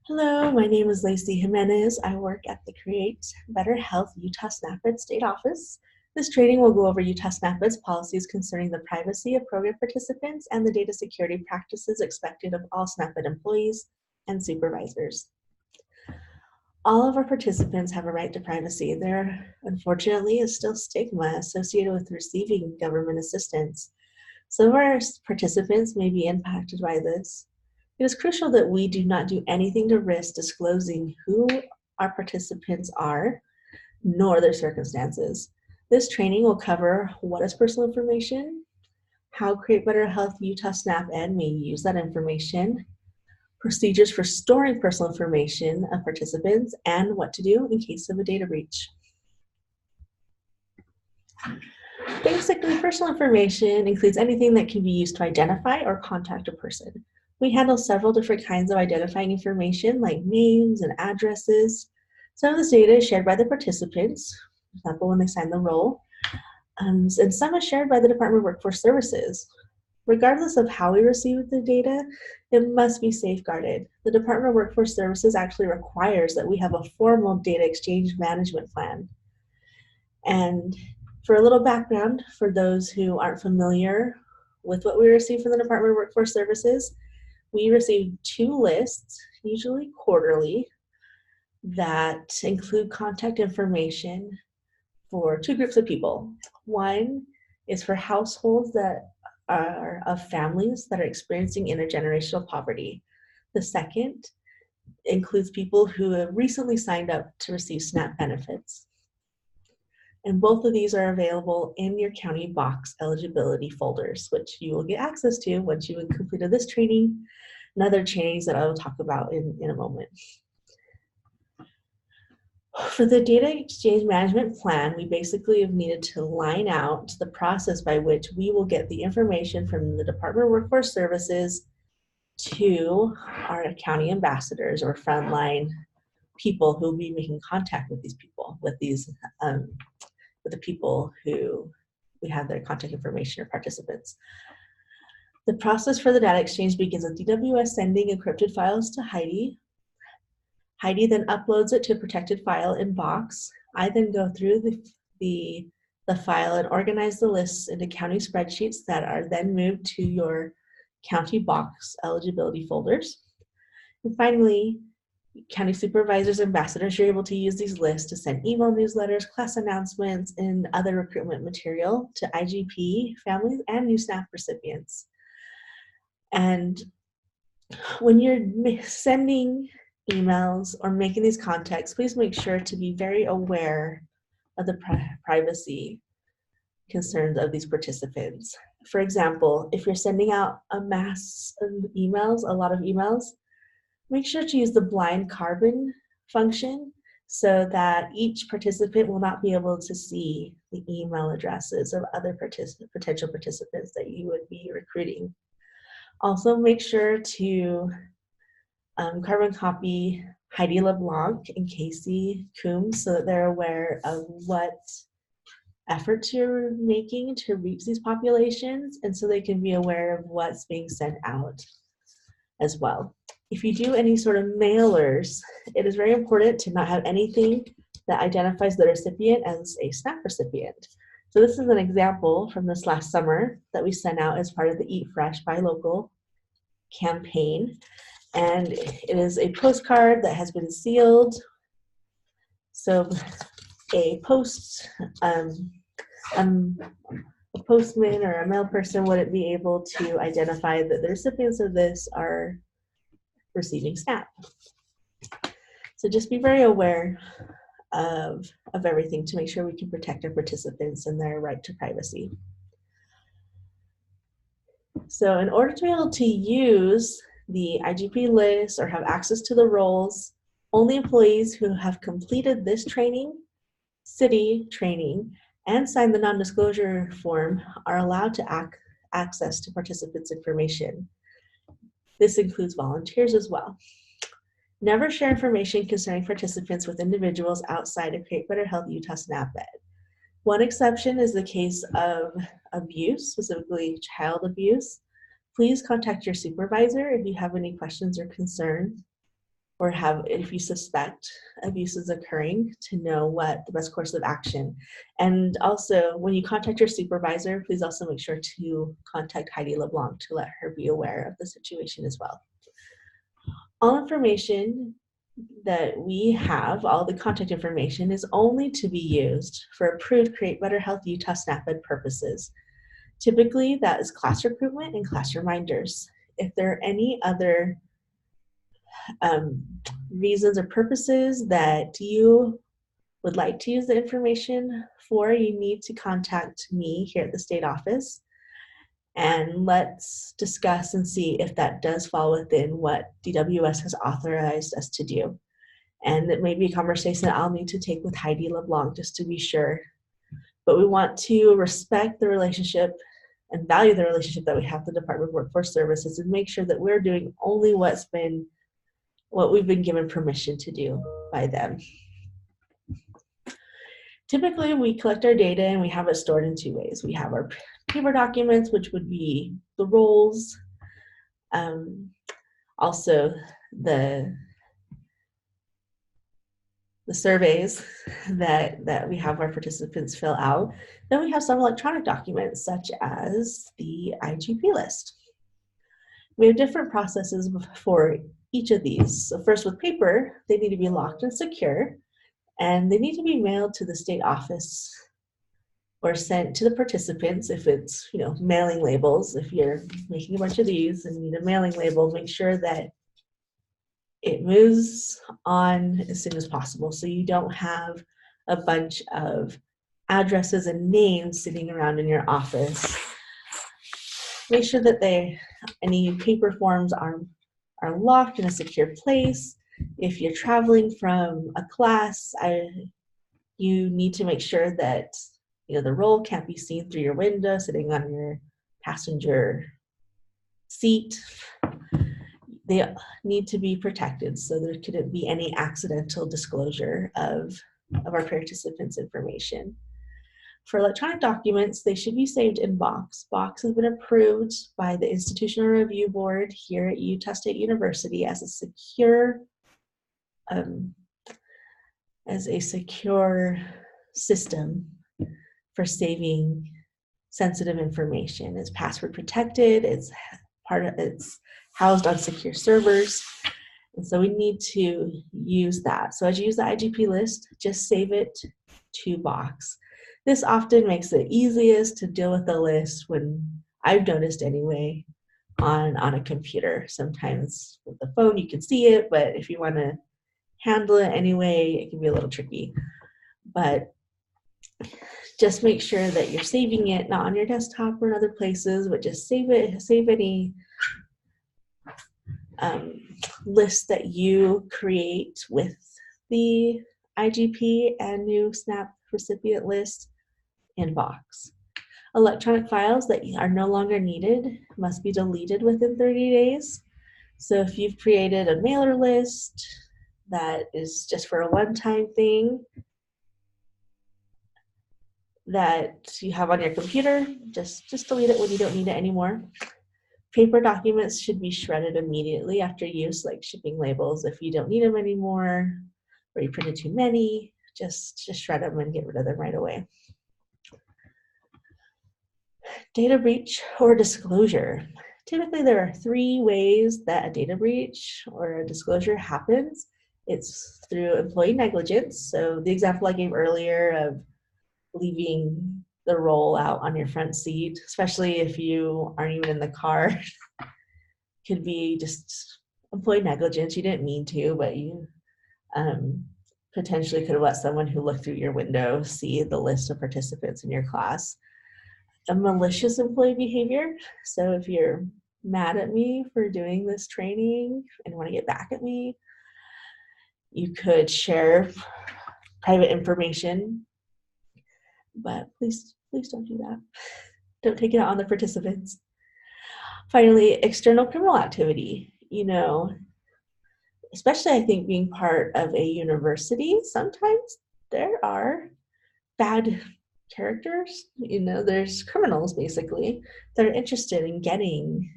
Hello, my name is LaCee Jiménez. I work at the Create Better Health Utah SNAP-Ed State Office. This training will go over Utah SNAP-Ed's policies concerning the privacy of program participants and the data security practices expected of all SNAP-Ed employees and supervisors. All of our participants have a right to privacy. There, unfortunately, is still stigma associated with receiving government assistance. Some of our participants may be impacted by this. It is crucial that we do not do anything to risk disclosing who our participants are, nor their circumstances. This training will cover what is personal information, how Create Better Health Utah SNAP-Ed may use that information, procedures for storing personal information of participants, and what to do in case of a data breach. Basically, personal information includes anything that can be used to identify or contact a person. We handle several different kinds of identifying information like names and addresses. Some of this data is shared by the participants, for example, when they sign the role, and some is shared by the Department of Workforce Services. Regardless of how we receive the data, it must be safeguarded. The Department of Workforce Services actually requires that we have a formal data exchange management plan. And for a little background, for those who aren't familiar with what we receive from the Department of Workforce Services, we receive 2 lists, usually quarterly, that include contact information for 2 groups of people. One is for households that are of families that are experiencing intergenerational poverty. The second includes people who have recently signed up to receive SNAP benefits. And both of these are available in your county box eligibility folders, which you will get access to once you have completed this training and other trainings that I will talk about in a moment. For the data exchange management plan, we basically have needed to line out the process by which we will get the information from the Department of Workforce Services to our county ambassadors or frontline people who will be making contact with these people, with the people who we have their contact information or participants. The process for the data exchange begins with DWS sending encrypted files to Heidi. Heidi then uploads it to a protected file in Box. I then go through the file and organize the lists into county spreadsheets that are then moved to your county box eligibility folders. And finally, county supervisors and ambassadors are able to use these lists to send email newsletters, class announcements, and other recruitment material to IGP families and new SNAP recipients. And when you're sending emails or making these contacts, please make sure to be very aware of the privacy concerns of these participants. For example, if you're sending out a mass of emails, a lot of emails, make sure to use the blind carbon function so that each participant will not be able to see the email addresses of other potential participants that you would be recruiting. Also, make sure to carbon copy Heidi LeBlanc and Casey Coombs so that they're aware of what efforts you're making to reach these populations, and so they can be aware of what's being sent out as well. If you do any sort of mailers, it is very important to not have anything that identifies the recipient as a SNAP recipient. So this is an example from this last summer that we sent out as part of the Eat Fresh Buy Local campaign. And it is a postcard that has been sealed. So a postman or a mail person wouldn't be able to identify that the recipients of this are receiving SNAP. So just be very aware of everything to make sure we can protect our participants and their right to privacy. So in order to be able to use the IGP list or have access to the roles, only employees who have completed this training, CITI training, and signed the non-disclosure form are allowed to access to participants' information. This includes volunteers as well. Never share information concerning participants with individuals outside of Create Better Health Utah SNAP-Ed. One exception is the case of abuse, specifically child abuse. Please contact your supervisor if you have any questions or concerns, or if you suspect abuse is occurring, to know what the best course of action. And also, when you contact your supervisor, please also make sure to contact Heidi LeBlanc to let her be aware of the situation as well. All information that we have, all the contact information, is only to be used for approved Create Better Health Utah SNAP-Ed purposes. Typically, that is class recruitment and class reminders. If there are any other reasons or purposes that you would like to use the information for, you need to contact me here at the state office, and let's discuss and see if that does fall within what DWS has authorized us to do. And it may be a conversation that I'll need to take with Heidi LeBlanc just to be sure. But we want to respect the relationship and value the relationship that we have with the Department of Workforce Services, and make sure that we're doing only what we've been given permission to do by them. Typically, we collect our data and we have it stored in two ways. We have our paper documents, which would be the roles, also the surveys that we have our participants fill out. Then we have some electronic documents, such as the IGP list. We have different processes for each of these. So first, with paper, they need to be locked and secure, and they need to be mailed to the state office or sent to the participants. If it's, mailing labels, if you're making a bunch of these and you need a mailing label, make sure that it moves on as soon as possible, so you don't have a bunch of addresses and names sitting around in your office. Make sure that any paper forms are locked in a secure place. If you're traveling from a class, you need to make sure that the roll can't be seen through your window sitting on your passenger seat. They need to be protected, so there couldn't be any accidental disclosure of our participants' information. For electronic documents, they should be saved in Box. Box has been approved by the Institutional Review Board here at Utah State University as a secure system for saving sensitive information. It's password protected. It's housed on secure servers, and so we need to use that. So as you use the IGP list, just save it to Box. This often makes it easiest to deal with the list, when I've noticed anyway, on a computer. Sometimes with the phone you can see it, but if you want to handle it anyway, it can be a little tricky. But just make sure that you're saving it, not on your desktop or in other places, but just save any list that you create with the IGP and new SNAP recipient list in Box. Electronic files that are no longer needed must be deleted within 30 days. So if you've created a mailer list that is just for a one-time thing that you have on your computer, just delete it when you don't need it anymore. Paper documents should be shredded immediately after use, like shipping labels. If you don't need them anymore, or you printed too many, just shred them and get rid of them right away. Data breach or disclosure. Typically, there are three ways that a data breach or a disclosure happens. It's through employee negligence. So the example I gave earlier of leaving the roll out on your front seat, especially if you aren't even in the car, could be just employee negligence. You didn't mean to, but you potentially could have let someone who looked through your window see the list of participants in your class. A malicious employee behavior. So if you're mad at me for doing this training and want to get back at me, you could share private information, but please don't do that. Don't take it out on the participants. Finally, external criminal activity. Especially I think being part of a university, sometimes there are bad characters. There's criminals basically that are interested in getting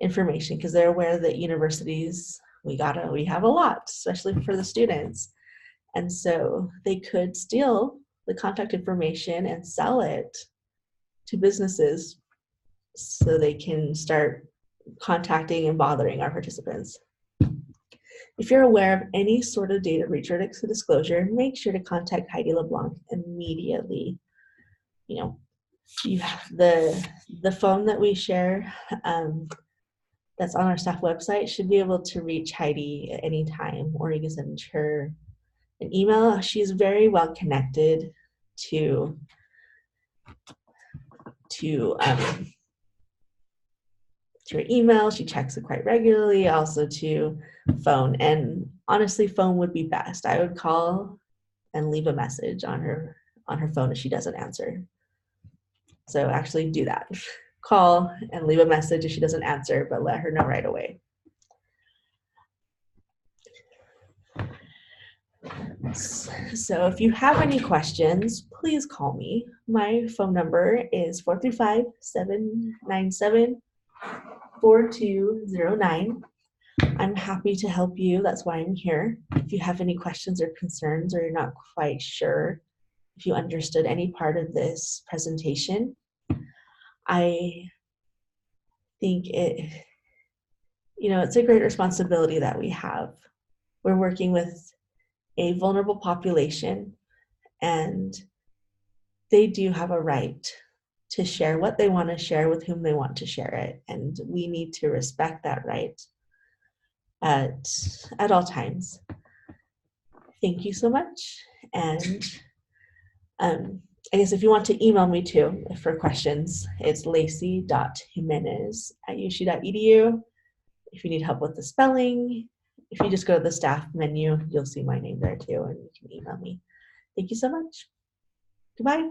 information because they're aware that universities, we have a lot, especially for the students. And so they could steal the contact information and sell it to businesses so they can start contacting and bothering our participants. If you're aware of any sort of data breach or disclosure, make sure to contact Heidi LeBlanc immediately. You know, you have the phone that we share that's on our staff website should be able to reach Heidi at any time, or you can send her an email. She's very well connected to her email. She checks it quite regularly, also to phone. And honestly, phone would be best. I would call and leave a message on her phone if she doesn't answer. So actually do that. Call and leave a message if she doesn't answer, but let her know right away. So if you have any questions, please call me. My phone number is 435-797-4209. I'm happy to help you. That's why I'm here. If you have any questions or concerns, or you're not quite sure if you understood any part of this presentation, I think it's a great responsibility that we have. We're working with a vulnerable population, and they do have a right to share what they want to share with whom they want to share it. And we need to respect that right at all times. Thank you so much. And I guess if you want to email me too for questions, it's lacey.jimenez@usu.edu. If you need help with the spelling, if you just go to the staff menu, you'll see my name there too, and you can email me. Thank you so much. Goodbye.